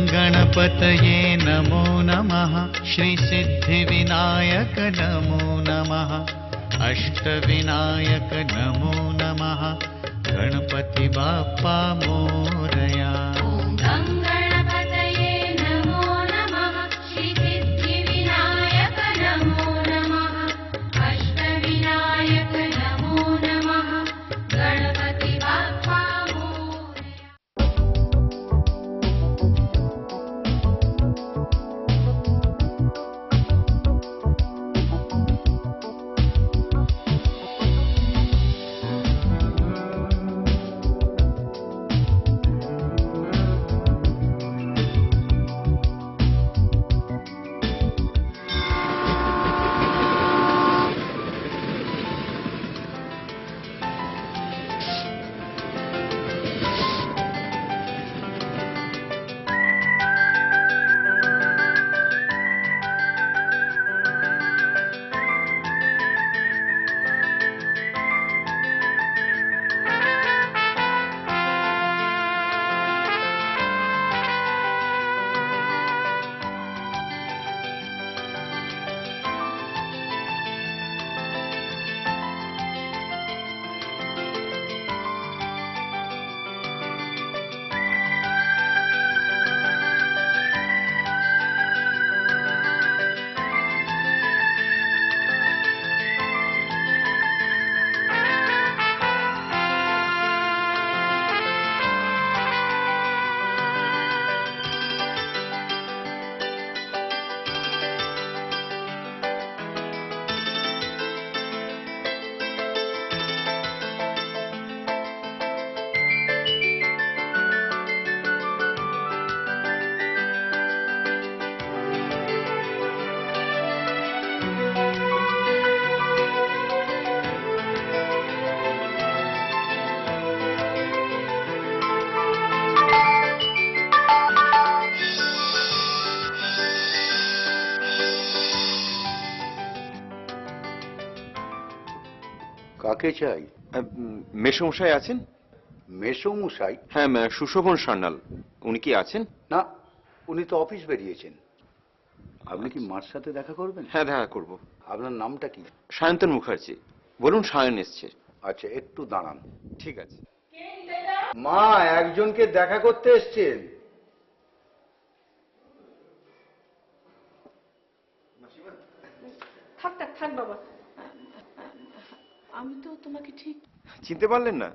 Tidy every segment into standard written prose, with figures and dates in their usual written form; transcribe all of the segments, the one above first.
गणपतये नमो नमः श्रीसिद्धिविनायक नमो नमः अष्टविनायक नमो नमः गणपति बाप्पा मोरया। ॐ गणपतये नमो नमः श्रीसिद्धिविनायक नमो नमः अष्टविनायक नमो नमः गणपति बाप्पा मोरया। কাকে চাই? মেসমশাই আছেন? মেসমশাই? হ্যাঁ, সুশোভন সান্যাল। উনি কি আছেন? না, উনি তো অফিস বেরিয়েছেন। আপনি কি মার সাথে দেখা করবেন? হ্যাঁ, দেখা করব। আপনার নামটা কি? সায়ন্তন মুখার্জি। বলুন, সায়ন এসছে। আচ্ছা, একটু দাঁড়ান। ঠিক আছে। মা, একজনকে দেখা করতে এসছেন। থাক থাক থাক বাবা, আমি তো তোমাকে ঠিক চিনতে পারলেন না?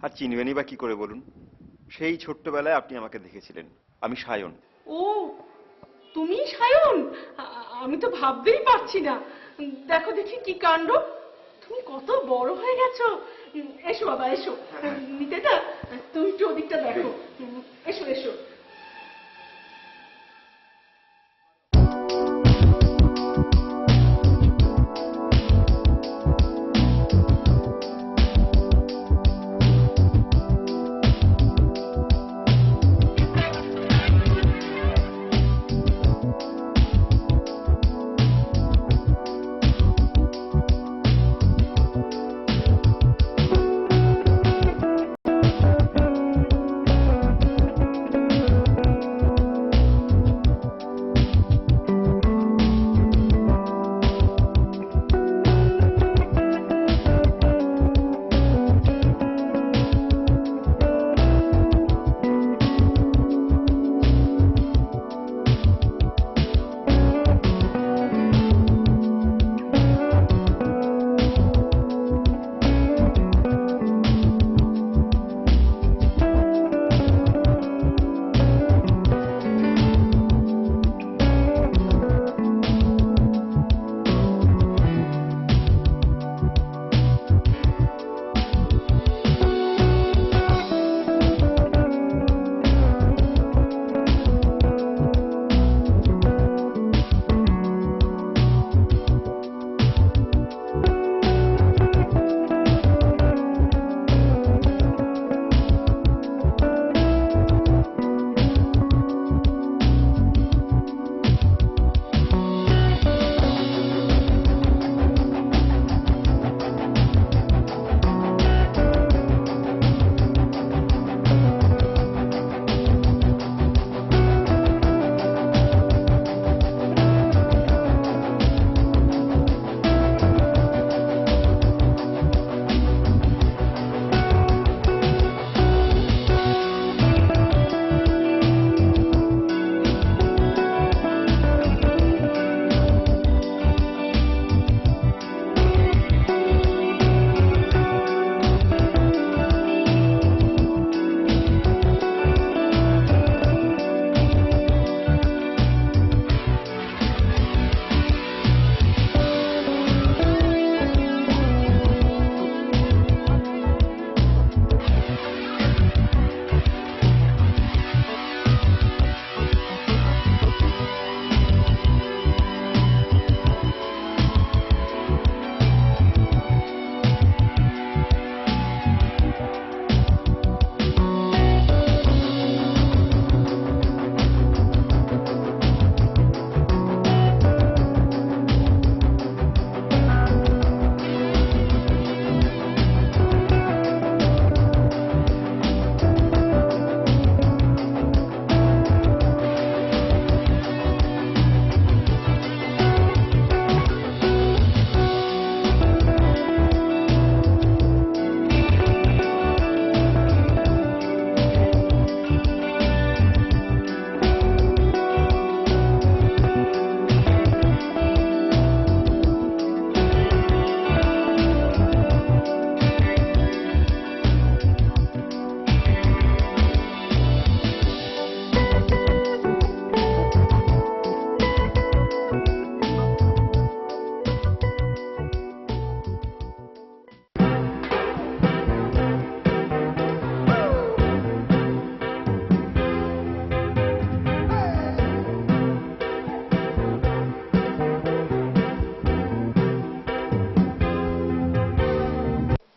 আর চিনবেনই বা কি করে বলুন? সেই ছোট্টবেলায় আপনি আমাকে দেখেছিলেন। আমি সায়ন। ও, তুমি সায়ন? আমি তো ভাবতেই পারছি না। দেখো দেখি কি কাণ্ড, তুমি কত বড় হয়ে গেছো। এসো বাবা এসো। নিতেটা, তুমি একটু ওদিকটা দেখো। এসো এসো।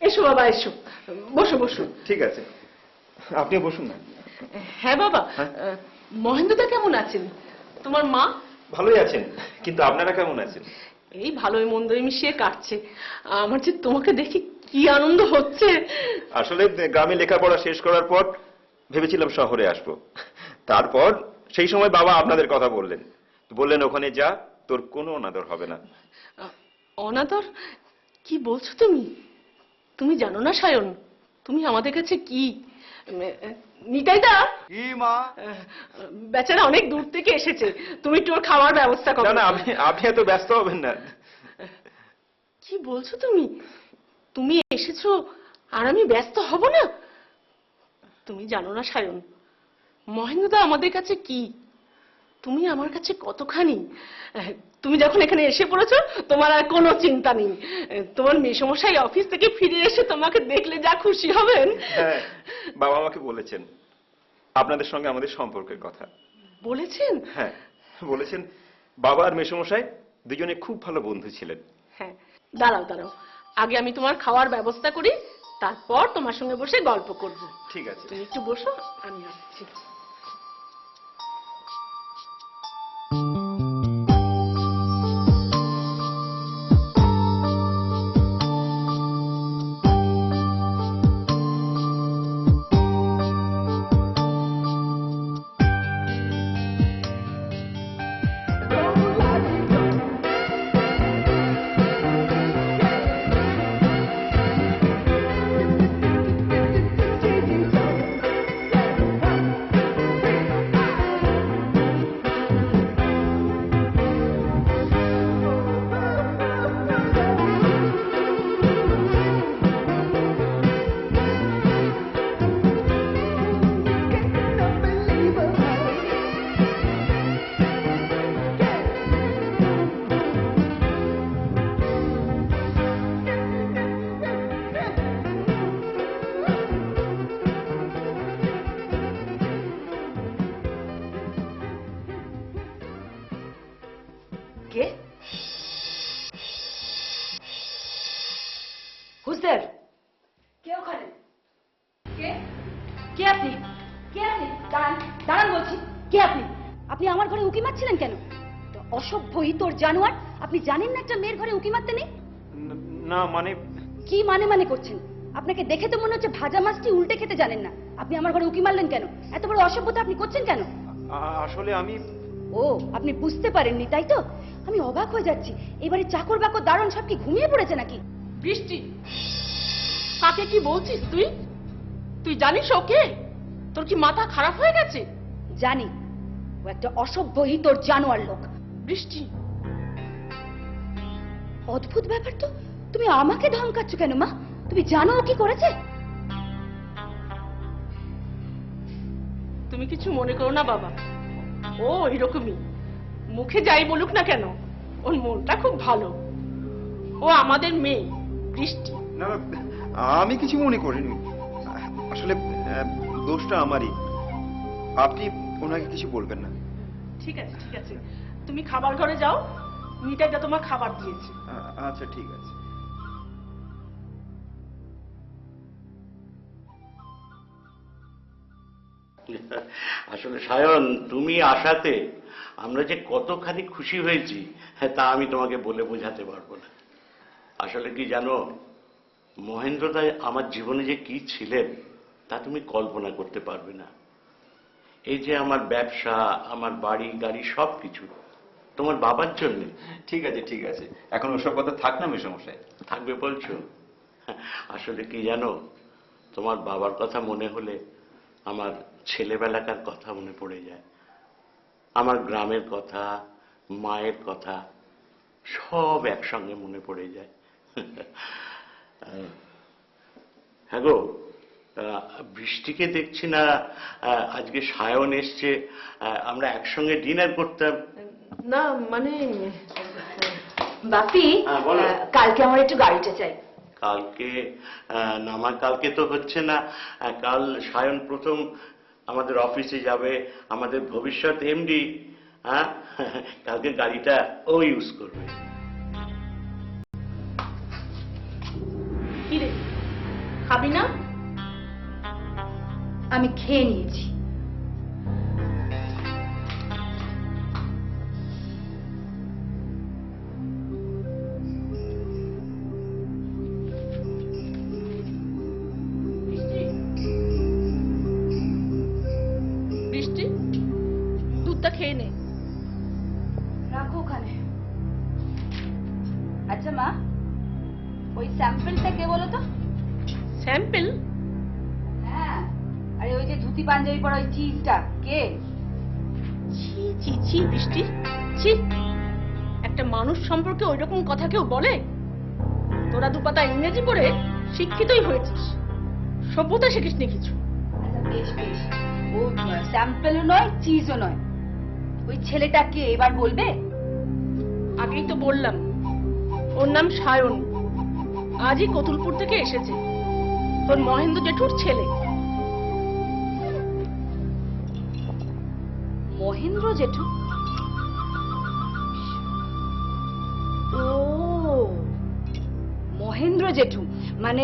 এসো বাবা এসো, বসো বসো। ঠিক আছে, আপনিও বসুন না। হ্যাঁ বাবা, হ্যাঁ? মহেন্দ্রদা কেমন আছেন? তোমার মা? ভালোই আছেন, কিন্তু আপনারা কেমন আছেন? এই ভালোই মন্দই মিশিয়ে কাটছে। আমার যে তোমাকে দেখি কি আনন্দ হচ্ছে। আসলে গ্রামে লেখাপড়া শেষ করার পর ভেবেছিলাম শহরে আসবো। তারপর সেই সময় বাবা আপনাদের কথা বললেন, বললেন ওখানে যা, তোর কোনো অনাদর হবে না। অনাদর? কি বলছো তুমি? তুমি জানো না সায়ন, তুমি আমাদের কাছে কি? নিতাইদা, কি মা? বেচারা অনেক দূর থেকে এসেছে, তুমি একটু ওর খাওয়ার ব্যবস্থা করো। না না, আপনি এত ব্যস্ত হবেন না। কি বলছো তুমি? তুমি এসেছো আর আমি ব্যস্ত হব না? তুমি জানো না সায়ন, মহেন্দ্রদা আমাদের কাছে কি, তুমি আমার কাছে কতখানি। তুমি যখন এখানে এসে পড়েছো, তোমার আর কোনো চিন্তা নেই। তোমার মেসমশাই অফিস থেকে ফিরে এসে তোমাকে দেখলে যা খুশি হবেন। হ্যাঁ, বাবা আমাকে বলেছেন আপনাদের সঙ্গে আমাদের সম্পর্কের কথা। বলেছেন? হ্যাঁ, বলেছেন বাবা আর মেসমশাই দুজনে খুব ভালো বন্ধু ছিলেন। হ্যাঁ, দাঁড়াও দাঁড়াও, আগে আমি তোমার খাওয়ার ব্যবস্থা করি, তারপর তোমার সঙ্গে বসে গল্প করব। ঠিক আছে। তুমি একটু বসো, আমি আসছি। কে? Who's there? কে ওখানে? কে? কে আপনি? কে আপনি? দাঁড়ান, দাঁড়ান বলছি। কে আপনি? আপনি আমার ঘরে উকি মারছিলেন কেন? তো অসভ্য ইতর জানোয়ার, আপনি জানেন না একটা মেয়ের ঘরে উকি মারতে নেই? না মানে, কি মানে করছেন? আপনাকে দেখে তো মনে হচ্ছে ভাজা মাছটি উল্টে খেতে জানেন না। আপনি আমার ঘরে উকি মারলেন কেন? এত বড় অসভ্যতা আপনি করছেন কেন? আসলে আমি, ও, আপনি বুঝতে পারেননি তাই তো? আমি অবাক হয়ে যাচ্ছি, এবারে চাকর বাকর দারণ সব কি ঘুমিয়ে পড়েছে নাকি? বৃষ্টি, কাকে কি বলছিস তুই? তুই জানিস ওকে? তোর কি মাথা খারাপ হয়ে গেছে? জানি, ও একটা অসভ্য ইতর জানোয়ার লোক। বৃষ্টি, অদ্ভুত ব্যাপার তো, তুমি আমাকে ধমকাচ্ছ কেন মা? তুমি জানো ও কি করেছে? তুমি কিছু মনে করো না বাবা, ও এরকমই, মুখে যাই বলুক না কেন, ওর মনটা খুব ভালো। ও আমাদের মেয়ে বৃষ্টি। না আমি কিছু মনে করিনি। আসলে দোষটা আমারই, আপনি ওনাকে কিছু বলবেন না। ঠিক আছে ঠিক আছে, তুমি খাবার ঘরে যাও, নিতাইদা তোমার খাবার দিয়েছে। আচ্ছা ঠিক আছে। আসলে সায়ন, তুমি আসাতে আমরা যে কতখানি খুশি হয়েছি তা আমি তোমাকে বলে বোঝাতে পারবো না। আসলে কি জানো, মহেন্দ্রদা আমার জীবনে যে কি ছিলেন তা তুমি কল্পনা করতে পারবে না। এই যে আমার ব্যবসা, আমার বাড়ি গাড়ি সবকিছু তোমার বাবার জন্য। ঠিক আছে ঠিক আছে, এখন ওসব কথা থাক না মেসমশাই। থাকবে বলছো? আসলে কি জানো, তোমার বাবার কথা মনে হলে আমার ছেলেবেলাকার কথা মনে পড়ে যায়। আমার গ্রামের কথা, মায়ের কথা সব একসঙ্গে মনে পড়ে যায়। হ্যাঁ গো, বৃষ্টিকে দেখছি না, আজকে সায়ন এসছে, আমরা একসঙ্গে ডিনার করতাম। না মানে বাপি, হ্যাঁ, বলো। কালকে আমার একটু গাড়িটা চাই। কালকে নামা কালকে তো হচ্ছে না, কাল সায়ন প্রথম আমাদের অফিসে যাবে, আমাদের ভবিষ্যৎ এমডি। হ্যাঁ, কালকে গাড়িটা ও ইউজ করবে। কি রে, খাবি না? আমি খেয়ে নিয়েছি। বৃষ্টি, দুধটা খেয়ে নে। রাখো ওখানে। আচ্ছা মা, ওই স্যাম্পলটা কে বলো তো? স্যাম্পল? হ্যাঁ, আরে ওই যে ধুতি পাঞ্জাবি পরা ওই চিজটা কে? ছি ছি ছি বৃষ্টি, ছি। একটা মানুষ সম্পর্কে ওই রকম কথা কেউ বলে? তোরা দুপাতা ইংরেজি পড়ে শিক্ষিতই হয়েছিস, সভ্যতা শিখিসনি কিছু। আচ্ছা বেশ বেশ, ও স্যাম্পলও নয় চিজও নয়। ওই ছেলেটা কে এবার বলবে? আগেই তো বললাম, ওর নাম সায়ন। আজই কতুলপুর থেকে এসেছে, তোর মহেন্দ্র জেঠুর ছেলে। মহেন্দ্র জেঠু? ও মহেন্দ্র জেঠু মানে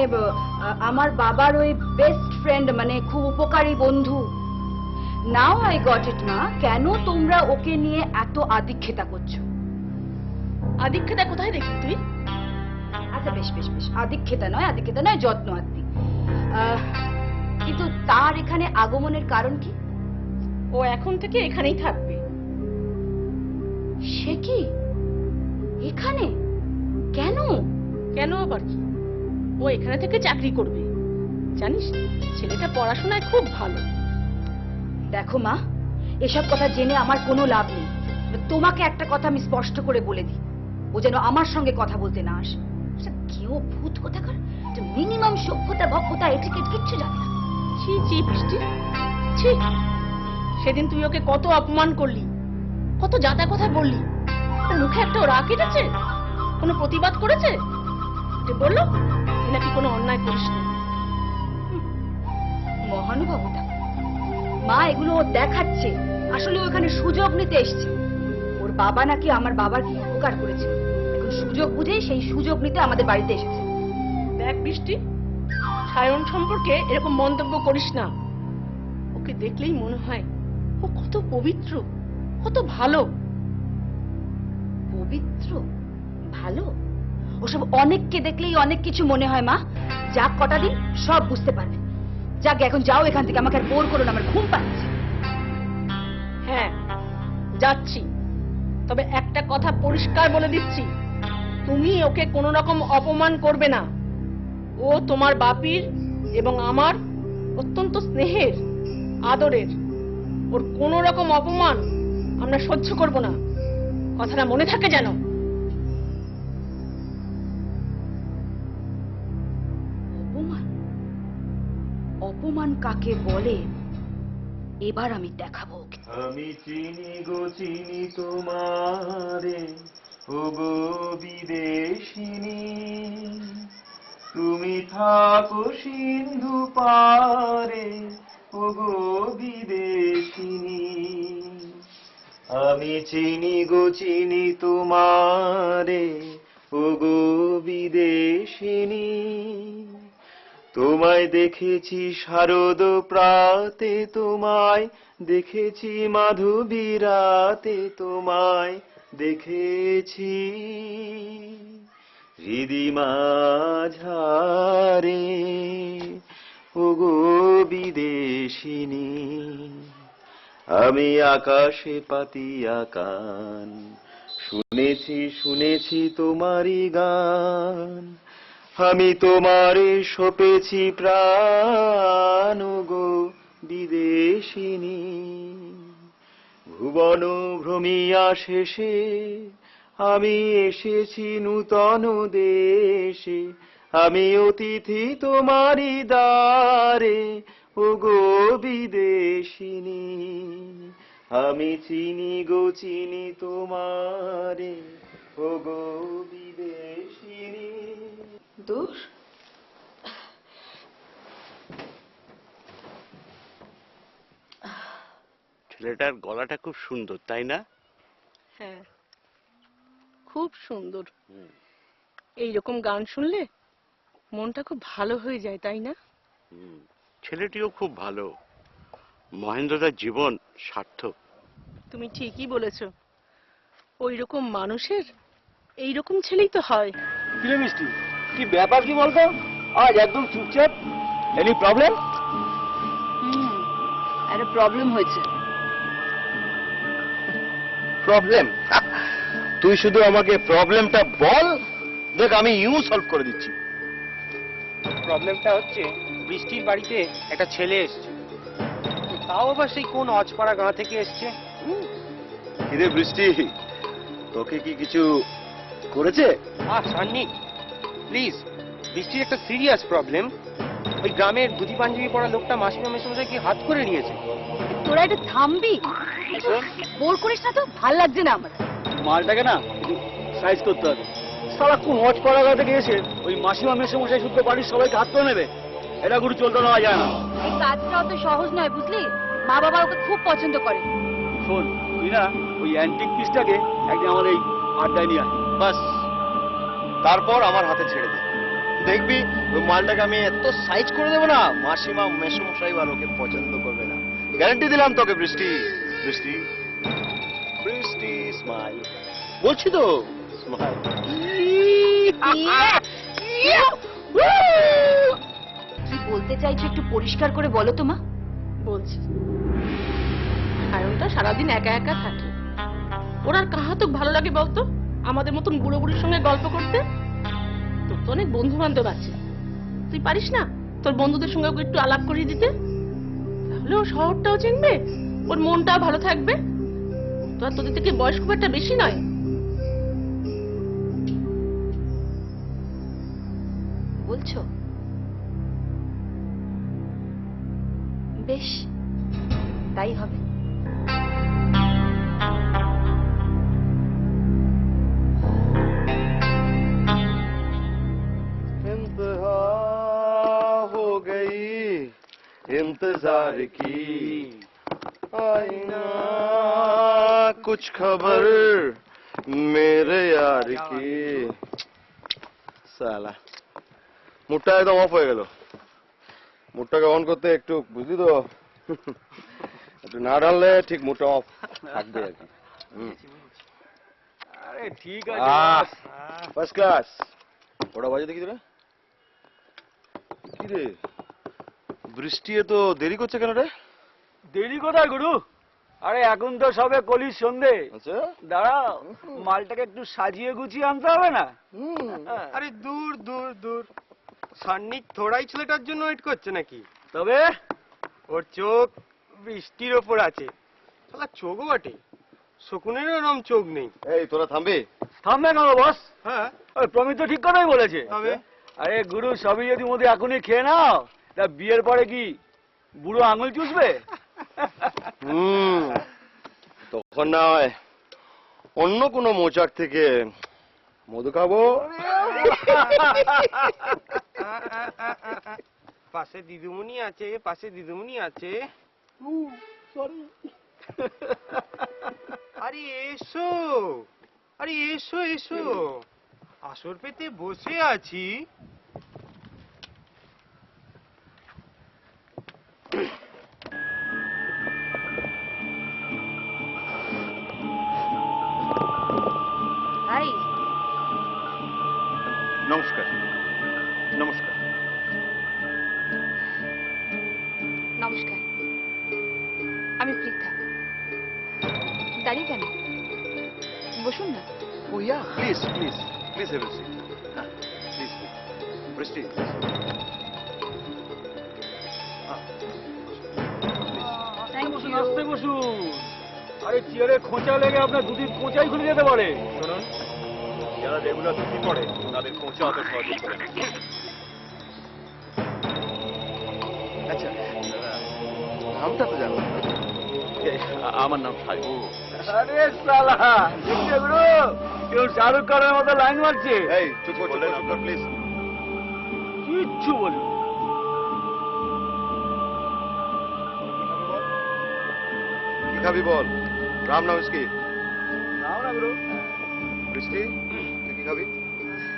আমার বাবার ওই বেস্ট ফ্রেন্ড, মানে খুব উপকারী বন্ধু। নাও আই গট ইট মা, কেন তোমরা ওকে নিয়ে এত আদিক্ষেতা করছো? আদিক্ষেতা কোথায় দেখি তুই? আচ্ছা বেশ বেশ বেশ, আদিক্ষেতা নয় যত্ন আত্মি। কিন্তু তার এখানে আগমনের কারণ কি? ও এখন থেকে এখানেই থাকবে। সে কি এখানে? কেন? কেন আবার কি? ও এখানে থেকে চাকরি করবে। জানিস, ছেলেটা পড়াশোনায় খুব ভালো। দেখো মা, এসব কথা জেনে আমার কোনো লাভ নেই। তোমাকে একটা কথা আমি স্পষ্ট করে বলে দিই, ও যেন আমার সঙ্গে কথা বলতে না আসে। কেউ ভূত কোথাকার, মিনিমাম সভ্যতা ভব্যতা এটিকেট কিচ্ছু জানে না। ছি ছি বৃষ্টি, ছি। সেদিন তুই ওকে কত অপমান করলি, কত যাতা কথা বললি। তার মুখে একটা ওরা কেটেছে? কোনো প্রতিবাদ করেছে? যে বললো তুই নাকি কোনো অন্যায় করিস না। মহানুভবতা মা, এগুলো ও দেখাচ্ছে। আসলে ওখানে সুযোগ নিতে এসছে। ওর বাবা নাকি আমার বাবার কি উপকার করেছে, এখন সুযোগ বুঝে সেই সুযোগ নিতে আমাদের বাড়িতে এসেছে। দেখ বৃষ্টি, সায়ন সম্পর্কে এরকম মন্তব্য করিস না। ওকে দেখলেই মনে হয় ও কত পবিত্র, কত ভালো। পবিত্র ভালো? ওসব অনেককে দেখলেই অনেক কিছু মনে হয় মা। যাক কটা দিন সব বুঝতে পারবে। যাক এখন যাও এখান থেকে, আমাকে আর বোর করো না, আমার ঘুম পাচ্ছে। হ্যাঁ যাচ্ছি, তবে একটা কথা পরিষ্কার বলে দিচ্ছি, তুমি ওকে কোনো রকম অপমান করবে না। ও তোমার বাপির এবং আমার অত্যন্ত স্নেহের, আদরের। ওর কোনো রকম অপমান আমরা সহ্য করব না, কথাটা মনে থাকে যেন। অপমান? অপমান কাকে বলে এবার আমি দেখাবো ওকে। আমি চিনি গো চিনি তোমারে, ও গো বিদেশিনী, তুমি থাকো সিন্ধু পারে, ও গো বিদেশিনী। আমি চিনি গো চিনি তোমারে, ও গো বিদেশিনী, তোমায় দেখেছি শারদ প্রাতে, তোমায় দেখেছি মাধবী রাতে, তোমায় দেখেছি হৃদি মাঝারে, ওগো বিদেশিনী। আমি আকাশে পাতিয়া কান, শুনেছি শুনেছি তোমারই গান, আমি তোমারে সপেছি প্রাণ, গো বিদেশিনী। ভুবন ভ্রমিয়া শেষে আমি এসেছি নূতন দেশে, আমি অতিথি তোমারই দ্বারে, ও গো বিদেশিনী। আমি চিনি গো চিনি তোমারে, ও গো বিদেশিনী। দূর ছেলেটার গলাটা খুব সুন্দর, তাই না? হ্যাঁ, খুব সুন্দর। এইরকম গান শুনলে মনটা খুব ভালো হয়ে যায়, তাই না? ছেলেটিও খুব ভালো। মহেন্দ্রদার জীবন সার্থক। তুমি ঠিকই বলেছো। ওই রকম মানুষের এই রকম ছেলেই তো হয়। কিরে মিষ্টি, কি ব্যাপার কি বলতো? আজ একদম চুপচাপ। Any problem? একটা প্রবলেম হয়েছে। প্রবলেম? তুই শুধু আমাকে প্রবলেমটা বল, দেখ আমি সলভ করে দিচ্ছি। প্রবলেমটা হচ্ছে বৃষ্টির বাড়িতে একটা ছেলে এসছে, তাও আবার সেই কোন অজপাড়া গাঁ থেকে এসছে। কিরে বৃষ্টি, তোকে কি কিছু করেছে? সান্নিক প্লিজ, বৃষ্টির একটা সিরিয়াস প্রবলেম। ওই গ্রামের ধুতি পাঞ্জাবি পরা লোকটা মাসিমা মেসমশাই কি হাত করে নিয়েছে। তোরা একটু থামবি? বোর করিস না তো, ভাল লাগছে না আমার। মালটাকে না একটু সাইজ করতে হবে। সারা কোন হজ পাড়াগা থেকে এসে ওই মাসিমা মেসমশাই শুদ্ধ বাড়ির সবাইকে হাত করে নেবে, এটা গুরু চলতে নেওয়া যায় না। এই কাজটা অত সহজ নয়, বুঝলি? মা বাবা ওকে খুব পছন্দ করে। শোন, তুই না ওই অ্যান্টিক পিসটাকে একদিন আমার এই আড্ডায় নিয়ে আয়, বাস। তারপর আমার হাতে ছেড়ে দে, দেখবি ওই মালটাকে আমি এত সাইজ করে দেবো না, মাসিমা মেসমশাই আর ওকে পছন্দ করবে না। গ্যারান্টি দিলাম তোকে। বৃষ্টি বৃষ্টি বৃষ্টি স্মাইল, বলছি তো স্মাইল। কি বলতে চাইছো একটু পরিষ্কার করে বলো তো মা। বলছি, সায়নটা সারাদিন একা একা থাকে। ওর আর কাহা তো ভালো লাগে বলতো আমাদের মতন বুড়ো বুড়ির সঙ্গে গল্প করতে? তোর তো অনেক বন্ধু বান্ধব আছে, তুই পারিস না তোর বন্ধুদের সঙ্গে ওকে একটু আলাপ করিয়ে দিতে? তাহলে ও শহরটাও চিনবে, ওর মনটাও ভালো থাকবে। তো আর তোদের থেকে বয়স খুব একটা বেশি নয়। বলছো? বেশ, তাই হবে। इंतहा हो गई इंतजार की, आई ना कुछ खबर मेरे यार की। সালা মুডটা একদম অফ হয়ে গেল। মুডটাকে অন করতে একটু বুঝলি তো, একটু না ডাললে ঠিক মুডটা অফ থাকবে আর কি। আরে ঠিক ফার্স্ট ক্লাস। ওটা বাজে দেখি তোরা। কি রে, বৃষ্টি তো দেরি করছে কেন রে? দেরি কোথায় গুরু? আরে এখন তো সবে কলির সন্ধে। আচ্ছা, দাঁড়াও, মালটাকে একটু সাজিয়ে গুছিয়ে আনতে হবে না? আরে দূর দূর দূর, সান্নিক থোড়াই ছেলেটার জন্য ওয়েট করছে নাকি? তবে ওর চোখ বৃষ্টির ওপর আছে। শালা চোখও বটে, শকুনেরও এরম চোখ নেই। এই তোরা থামবি? থামবে কেন বস? হ্যাঁ, ওই প্রমিত তো ঠিক কথাই বলেছে। তবে আরে গুরু, সবই যদি মধ্যে এখনই খেয়ে নাও, তা বিয়ের পরে কি বুড়ো আঙুল চুষবে? তখন না হয় অন্য কোনো মোচাক থেকে মধু খাবো। পাশে দিদিমণি আছে, পাশে দিদিমণি আছে। আরে এসো, আরে এসো এসো, আসর পেতে বসে আছি। হাই। নমস্কার। নমস্কার। নমস্কার, আমি পৃথা। দাঁড়িয়ে কেন? বসুন না। Oh yeah, please please please have a seat. Please Brishti. আস্তে বসুন। আরে চেয়ারে খোঁচা লেগে আপনার দুদিন খোঁচাই খুলে যেতে পারে। শুনুন, যারা রেগুলার ধুতি পড়ে তাদের খোঁচা অত সহজে করে না। আচ্ছা, নামটা তো জানো? আমার নাম সায়ন। আরে সালা, দেখলে গুরু, কেউ শাহরুখ খানের মতো লাইন মারছে। এই চুপ কর, বললেন আপনার প্লিজ। কিচ্ছু বলি। কি খাবি বল? রাম নাম কি? নাও না গুরু। বৃষ্টি, তুই কি খাবি?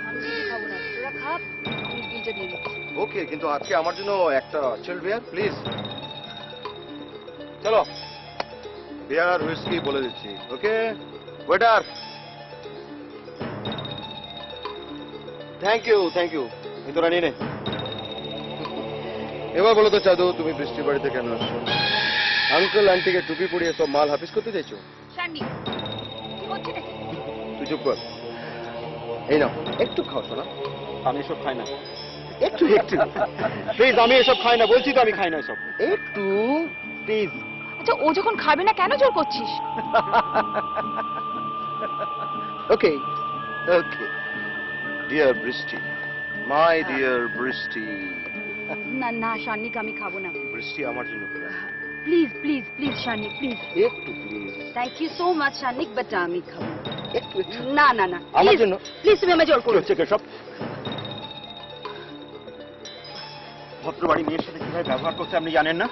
আমি কিছু খাবো না, তোরা খা, আমি বিলটা দিয়ে দিচ্ছি। ওকে, কিন্তু আজকে আমার জন্য একটা চিল্ড বিয়ার প্লিজ। চলো, বিয়ার হুইস্কি বলে দিচ্ছি। Okay waiter. Thank you thank you. এই তোরা নিয়ে নে। এবার বলো তো চাঁদু, তুমি বৃষ্টি বাড়িতে কেন আসছো? আঙ্কেল আন্টিকে টুপি পরিয়ে সব মাল হাফিস করতে চাইছো? শান্ডি, কি হচ্ছে নাকি? তুই চুপ কর। এই নাও, একটু খাও শোনা। আমি এসব খাই না। একটু একটু প্লিজ, আমি এসব খাই না, বলছি তো আমি খাই না এসব। একটু প্লিজ। আচ্ছা, ও যখন খাবে না কেন জোর করছিস? ওকে ওকে ডিয়ার বৃষ্টি, মাই ডিয়ার বৃষ্টি। না না শান্নিক, আমি খাবো না। বৃষ্টি আমার জন্য করে। Please please please Shannik, please. একটু please. Thank you so much Shannik, but আমি খাবো না। একটু একটু না না না, আমার জন্য। প্লিজ তুমি আমায় জোর কি করো। হচ্ছে সব? ভদ্রবাড়ি মেয়ের সাথে কিভাবে ব্যবহার করতে আপনি জানেন না?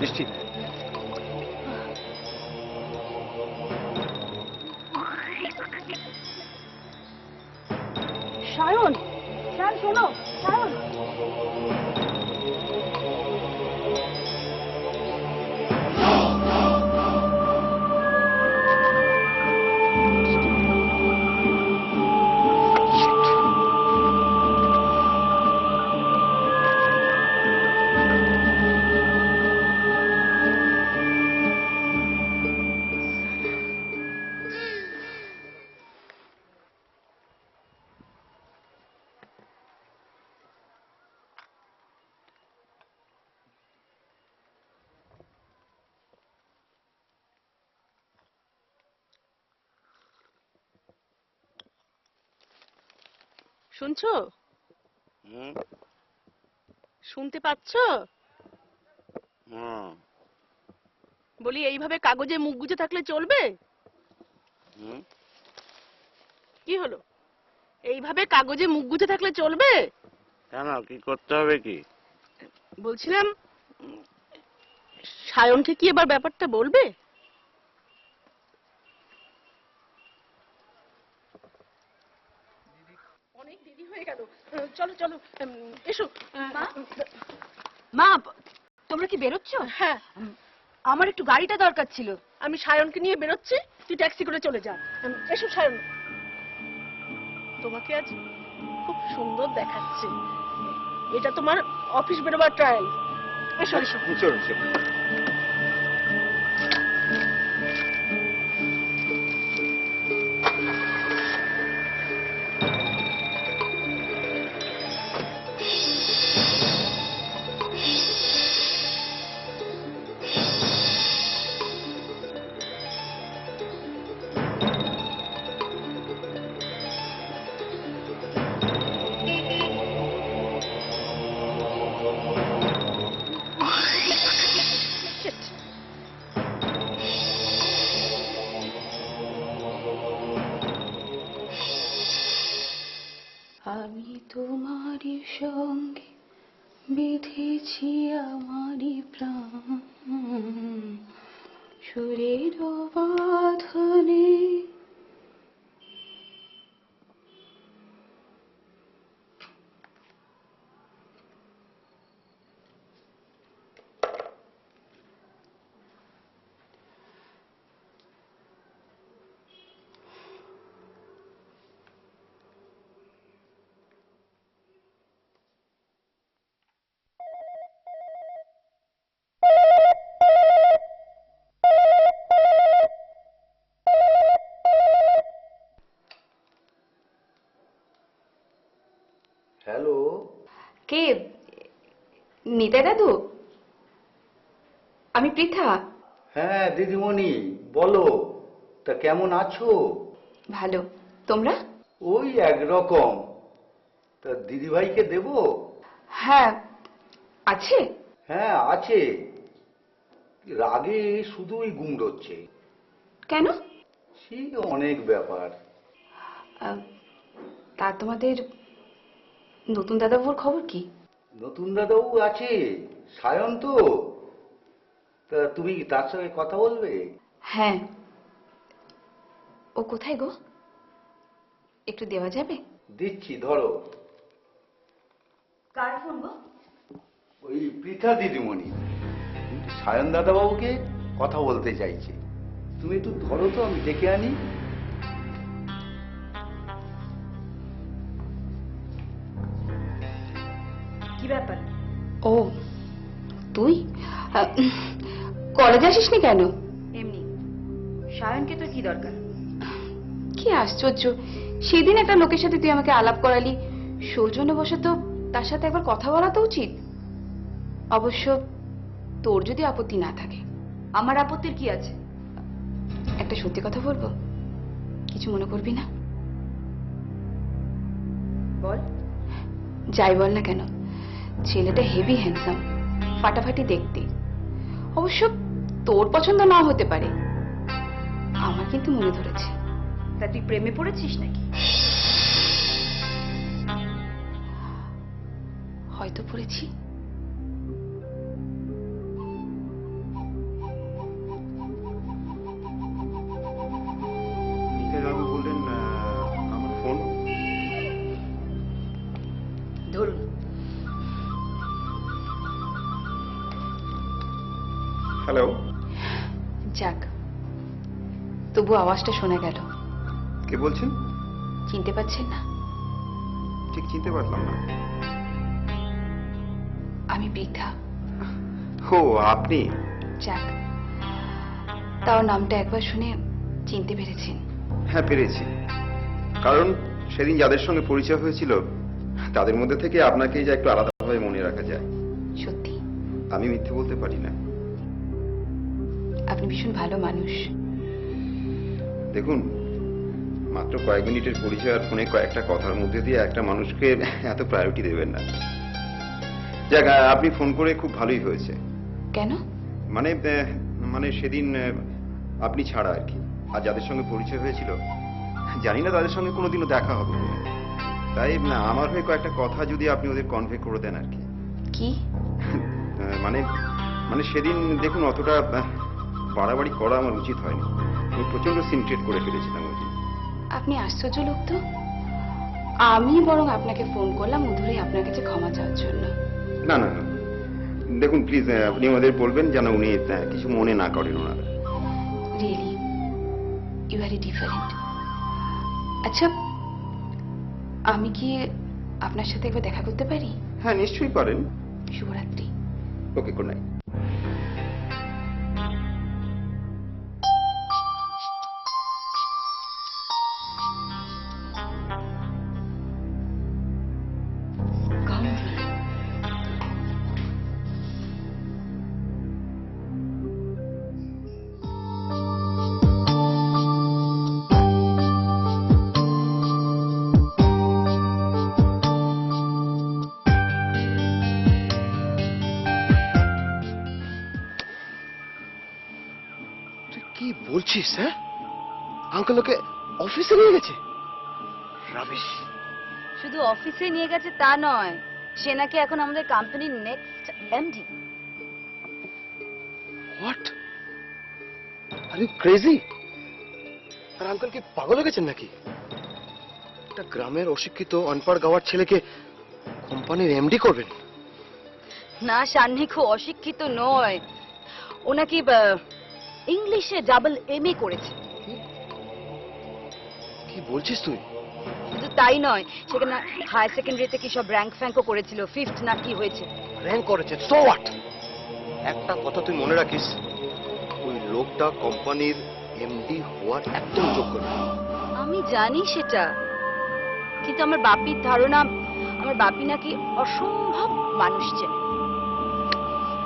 বৃষ্টি, সায়ন, সায়ন শোনো, সায়ন। শুনছো? শুনতে পাচ্ছ? বলি, এইভাবে কাগজে মুখ গুজে থাকলে চলবে? কি হলো? এইভাবে কাগজে মুখ গুজে থাকলে চলবে? কেন, কি করতে হবে কি? বলছিলাম, সায়নকে কি এবার ব্যাপারটা বলবে? অনেক দেরি হয়ে গেল, চলো চলো, এসো। মা, মা তোমরা কি বেরোচ্ছ? হ্যাঁ, আমার একটু গাড়িটা দরকার ছিল। আমি সায়নকে নিয়ে বেরোচ্ছি, তুই ট্যাক্সি করে চলে যা। এসো সায়ন, তোমাকে আজ খুব সুন্দর দেখাচ্ছে। এটা তোমার অফিস বেরোবার ট্রায়াল। এসো এসো। চলো চলো। আমি তোমারই সঙ্গে বিধেছি আমারই প্রাণ, সুরের বাঁধনে। হ্যালো, কে? নিতা দাদু? আমি পৃথা। হ্যাঁ দিদিমণি বলো, তা কেমন আছো? ভালো, তোমরা? ওই একরকম। তা দিদিভাইকে দেবো? হ্যাঁ আছে। হ্যাঁ আছে, রাগে শুধুই গুমড়োচ্ছে। কেন? সে অনেক ব্যাপার। তা তোমাদের নতুন দাদাবুর খবর কি? নতুন দাদাও আছে, সায়ন তো। তা তুমি তার সঙ্গে কথা বলবে? হ্যাঁ। ও কোথায় গো? একটু দেওয়া যাবে? দিচ্ছি, ধরো। কার ফোন গো? ওই পৃথা দিদিমণি সায়ন দাদাবাবুকে কথা বলতে চাইছে। তুমি একটু ধরো তো, আমি ডেকে আনি। কি ব্যাপার? ও তুই কলেজে আসিসনি কেন? এমনি। সায়নকে তো কি দরকার? কি আশ্চর্য, সেদিন একটা লোকের সাথে তুই আমাকে আলাপ করালি, সৌজন্যবশত তার সাথে একবার কথা বলা তো উচিত। অবশ্য তোর যদি আপত্তি না থাকে। আমার আপত্তির কি আছে? একটা সত্যি কথা বলবো, কিছু মনে করবি না? বল। যাই বল না কেন, ছেলেটা হেভি হ্যান্ডসাম, ফাটাফাটি দেখতে। অবশ্য তোর পছন্দ না হতে পারে, আমার কিন্তু মনে ধরেছে। তা তুই প্রেমে পড়েছিস নাকি? হয়তো পড়েছি। বাবু বললেন আমার ফোন। ধরুন। হ্যালো। যাক, তবু আওয়াজটা শোনা গেল। কে বলছেন? চিনতে পারছেন না? ঠিক চিনতে পারলাম না। আমি বৃদ্ধা। ও আপনি? যাক, তাও নামটা একবার শুনে চিনতে পেরেছেন। হ্যাঁ পেরেছি, কারণ সেদিন যাদের সঙ্গে পরিচয় হয়েছিল তাদের মধ্যে থেকে আপনাকে যা একটু আলাদাভাবে মনে রাখা যায়। সত্যি আমি মিথ্যে বলতে পারি না। আপনি ভীষণ ভালো মানুষ। দেখুন, মাত্র কয়েক মিনিটের পরিচয় আর ফোনে কয়েকটা কথার মধ্যে দিয়ে একটা মানুষকে এত প্রায়োরিটি দেবেন না। যাক, আপনি ফোন করে খুব ভালোই হয়েছে। কেন? মানে সেদিন আপনি ছাড়া আর কি, আর যাদের সঙ্গে পরিচয় হয়েছিল জানি না তাদের সঙ্গে কোনোদিনও দেখা হবে কিনা। তাই আমার হয়ে কয়েকটা কথা যদি আপনি ওদের কনভে করে দেন আর কি। কি? মানে সেদিন দেখুন, অতটা বাড়াবাড়ি করা আমার উচিত হয়নি। আমি প্রচন্ড সিনক্রেট করে ফেলেছিলাম ওই দিন। আপনি আশ্চর্য লোক তো। আমি বরং আপনাকে ফোন করলাম মধুরই আপনার কাছে ক্ষমা চাওয়ার জন্য। না না না, দেখুন প্লিজ, আপনি আমাদের বলবেন যেন উনি কিছু মনে না করেন ওনারা। Really you are different. আচ্ছা, আমি কি আপনার সাথে একবার দেখা করতে পারি? হ্যাঁ নিশ্চয়ই পারেন। শুভরাত্রি। ওকে, গুড নাইট। কি বলছিস? হ্যাঁ, আঙ্কেল ওকে অফিসে নিয়ে গেছে? রাবিশ। শুধু অফিসে নিয়ে গেছে তা নয়, সে নাকি এখন আমাদের কোম্পানির next MD. What? Are you crazy? আর আঙ্কেল কি পাগল হয়ে গেছেন নাকি? একটা গ্রামের অশিক্ষিত অনপড় গাওয়ার ছেলেকে কোম্পানির এমডি করবেন? না, সান্নি খুব অশিক্ষিত নয়, ও নাকি ইংলিশে ডাবল এমএ করেছে। কি বলছিস তুই? শুধু তাই নয়, সেখানে হায়ার সেকেন্ডারিতে কি সব র্যাঙ্ক ফ্যাঙ্কও করেছিল, 5th না কি হয়েছে। র্যাঙ্ক করেছে, সো হোয়াট? একটা কথা তুই মনে রাখিস, ওই লোকটা কোম্পানির এমডি হওয়ার একদম যোগ্য না। আমি জানি সেটা, কিন্তু আমার বাপির ধারণা আমার বাপি নাকি অসম্ভব মানুষ চেনে।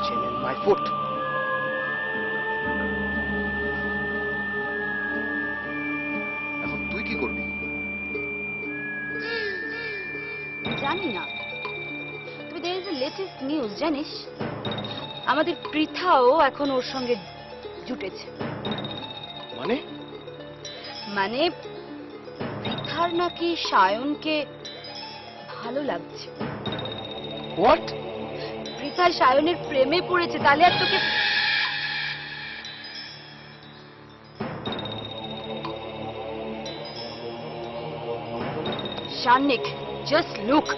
চেনেন মাই ফুট। এখন তুই কি করবি? জানি না, তবে there is a latest news, জানিস? আমাদের পৃথাও এখন ওর সঙ্গে জুটেছে। মানে পৃথার নাকি সায়নকে ভালো লাগছে। হোয়াট? পৃথা সায়নের প্রেমে পড়েছে। তাহলে আর তোকে Shanik, just look.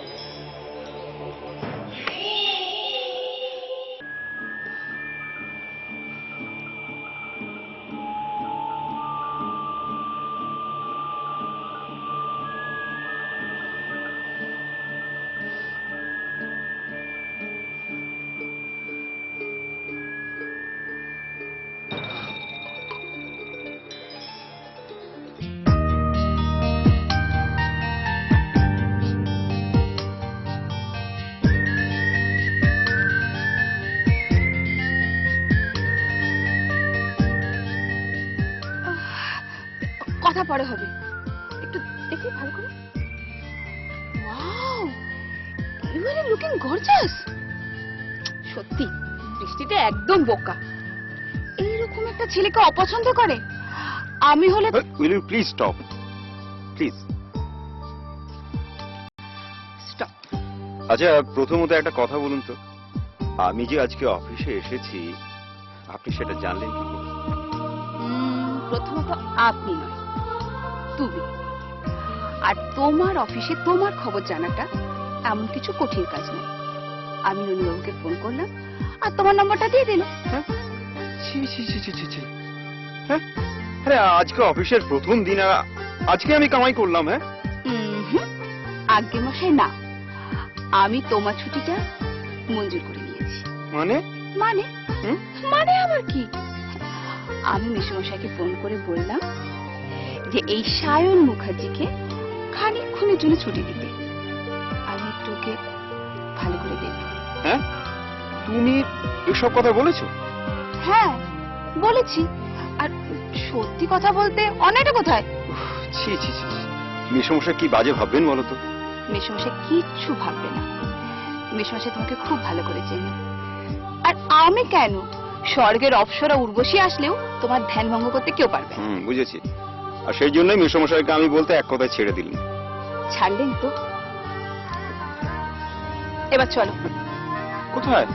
কথা পরে হবে, একটু দেখি ভালো করে। Wow, you are looking gorgeous. সত্যি বৃষ্টিতে একদম বোকা। এইরকম একটা ছেলেকে অপছন্দ করে? আমি হলে will you please stop, please. Stop. আচ্ছা, প্রথমত একটা কথা বলুন তো, আমি যে আজকে অফিসে এসেছি আপনি সেটা জানলেন কি করে? প্রথমত আপনি নয়, তুমি। আর তোমার অফিসে তোমার খবর জানাটা এমন কিছু কঠিন কাজ নয়। আমি নন্দবাবুকে ফোন করলাম আর তোমার নম্বরটা দিয়ে দিলাম। ছি ছি ছি ছি ছি ছি। হ্যাঁ, আরে আজকে অফিসের প্রথম দিন আর আজকে আমি কামাই করলাম? হ্যাঁ, আজ্ঞে মশাই না, আমি তোমার ছুটিটা মঞ্জুর করে নিয়েছি। মানে? মানে মানে আবার কি? আমি মেসোমশাইকে ফোন করে বললাম যে এই সায়ন মুখার্জিকে খানিকক্ষণের জন্য ছুটি দিতে, আমি একটু ওকে ভালো করে দেখব। হ্যাঁ, তুমি এসব কথা বলেছো? হ্যাঁ বলেছি। আর সত্যি কথা বলতে অনেকটা কোথায়। ছি ছি ছি, মেসোমশাই কি বাজে ভাববেন বলো তো? মেসোমশাই কিচ্ছু ভাববে না, মেসোমশাই তোমাকে খুব ভালো করে চেনে। আর আমি কেন, স্বর্গের অপ্সরা উর্বশী আসলেও তোমার ধ্যান ভঙ্গ করতে কেউ পারবে না। বুঝেছি। আর সেই জন্যই মেসোমশাইকে আমি বলতে এক কথায় ছেড়ে দিলাম। ছাড়লেন তো? এবার চলো। কোথায়?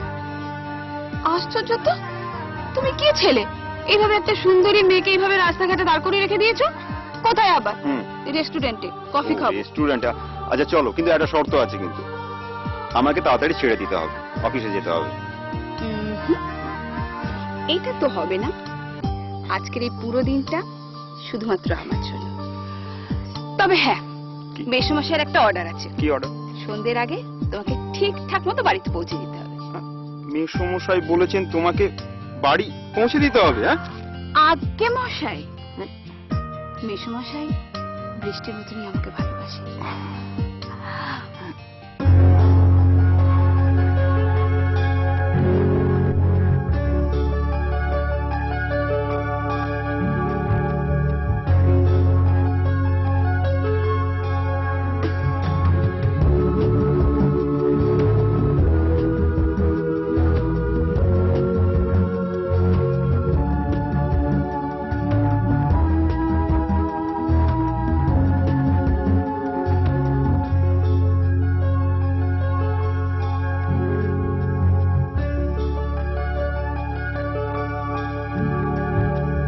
আশ্চর্য তো, তুমি কি ছেলে, এইভাবে একটা সুন্দরী মেয়েকে এইভাবে রাস্তাঘাটে দাঁড় করে রেখে দিয়েছো? কোথায় আবার? রেস্টুরেন্টে কফি খাবো। রেস্টুরেন্টে? আচ্ছা চলো, কিন্তু একটা শর্ত আছে, কিন্তু আমাকে তাড়াতাড়ি ছেড়ে দিতে হবে, অফিসে যেতে হবে। এইটা তো হবে না, আজকের এই পুরো দিনটা শুধুমাত্র আমার জন্য। তবে হ্যাঁ, মেসোমশাইয়ের একটা অর্ডার আছে। কি অর্ডার? সন্ধ্যের আগে তোমাকে ঠিকঠাক মতো বাড়িতে পৌঁছে দিতে হবে। মেসোমশাই বলেছেন তোমাকে বাড়ি পৌঁছে দিতে হবে? হ্যাঁ, আজ্ঞে মশাই। মেসোমশাই বৃষ্টির মতনই আমাকে ভালোবাসে।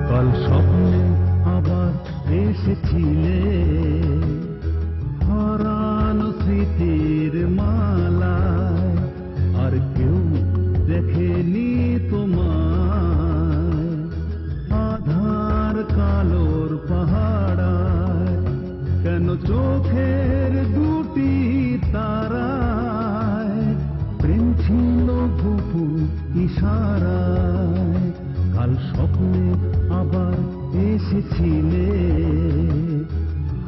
কাল স্বপ্নে আবার এসেছিলে, হারানো স্মৃতির মালায়, আর কেউ দেখেনি তোমায়, আধার কালোর পাহাড়ায়, কেন চোখের দুটি তারায় প্রেম ছিল গোপন ইশারায়। কাল স্বপ্নে আবার এসেছিলে,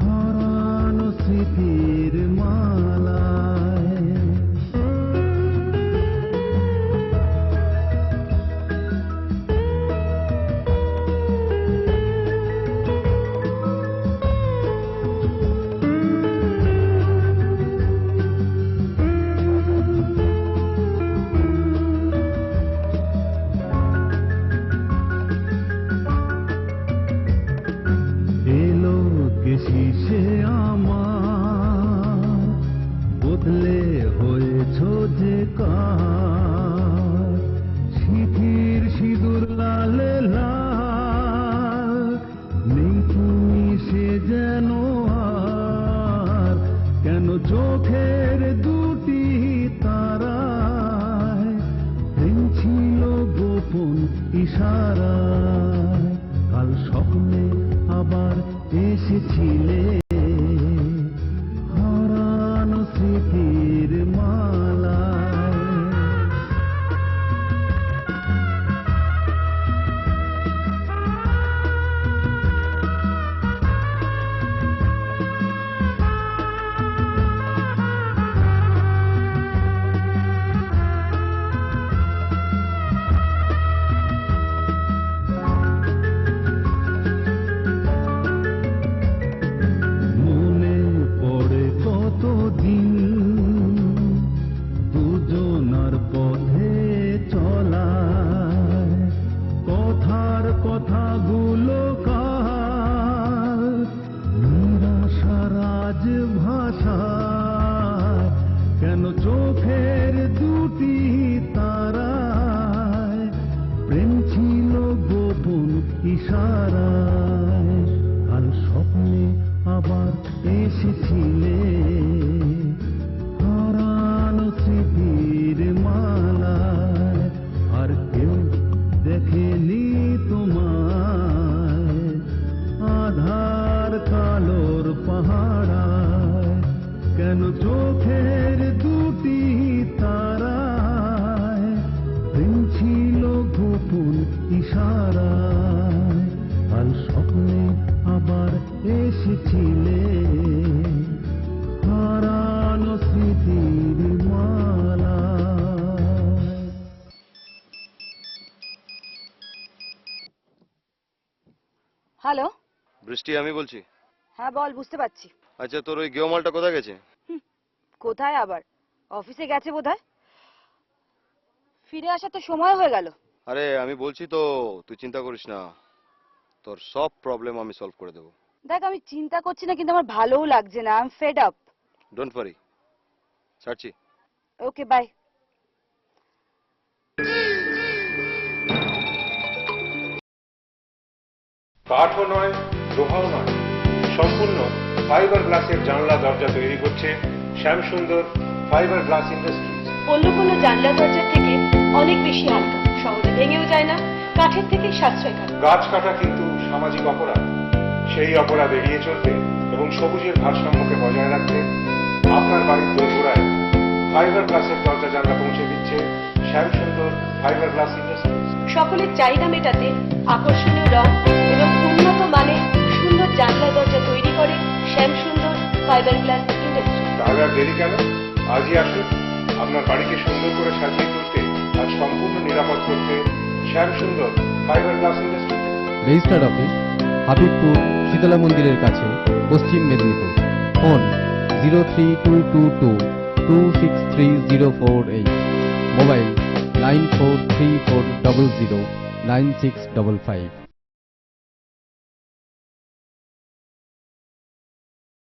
হারানো স্মৃতির মালায়। এলো কে শিশে আমার ইশারায় কাল স্বপ্নে আবার এসেছিলে হারানো স্মৃতির মালায়। মনে পড়ে কতদিন দুজনার পথে চলায়, কথার কথাগুলো কাল নিরাশার আজ ভাষায়, কেন চোখের দুটি তারায় প্রেম ছিল গোপন ইশারায় কাল স্বপ্নে আবার এসেছিলে হারানো স্মৃতির মালায়। আর কেউ দেখেনি তোমায় আধার কালোর পাহাড়ায়, কেন চোখের দুটি তারায় প্রেম ছিল গোপন ইশারায় কাল স্বপ্নে আবার এসেছিলে হারানো স্মৃতির মালায়। হ্যালো, বৃষ্টি আমি বলছি। হ্যাঁ বল, বুঝতে পারছি। আচ্ছা, তোর ওই গেওমালটা কোথায় গেছে? কোথায় আবার, অফিসে গেছে বোধহয়। ফিরে আসার তো সময় হয়ে গেল। আরে আমি বলছি তো, তুই চিন্তা করিস না, তোর সব প্রবলেম আমি সলভ করে দেবো। দেখ, আমি চিন্তা করছি না, কিন্তু আমার ভালোও লাগছে না। I am fed up. Don't worry, ছাড়ছি। ওকে, বাই। কাঠও নয়, লোহাও নয়, সম্পূর্ণ ফাইবার গ্লাসের জানলা দরজা তৈরি করছে শ্যামসুন্দর ফাইবার গ্লাস ইন্ডাস্ট্রিজ। অন্য কোনো জানলা দরজার থেকে অনেক বেশি হালকা, সহজে ভেঙেও যায় না, কাঠের থেকে সাশ্রয়কারী। গাছ কাটা কিন্তু সামাজিক অপরাধ, সেই অপরাধ এড়িয়ে চলতে এবং সবুজের ভারসাম্যকে বজায় রাখতে আপনার বাড়ির দোরগোড়ায় ফাইবার গ্লাসের দরজা জানলা পৌঁছে দিচ্ছে শ্যামসুন্দর ফাইবার গ্লাস ইন্ডাস্ট্রিজ। সকলের চাহিদা মেটাতে আকর্ষণীয় রং এবং উন্নত মানের সুন্দর জানলা দরজা তৈরি করে শ্যামসুন্দর ফাইবার গ্লাস ইন্ডাস্ট্রি। তাহলে আর দেরি কেন, আজই আসুন। আপনার বাড়িকে সুন্দর করে সাজিয়ে তুলতে আর সম্পূর্ণ নিরাপদ করতে Shyamsundar fibre glass industry. Registered office Habibpur Shitala মন্দিরের কাছে, পশ্চিম মেদিনীপুর। ফোন 03222263048। মোবাইল 9434009655।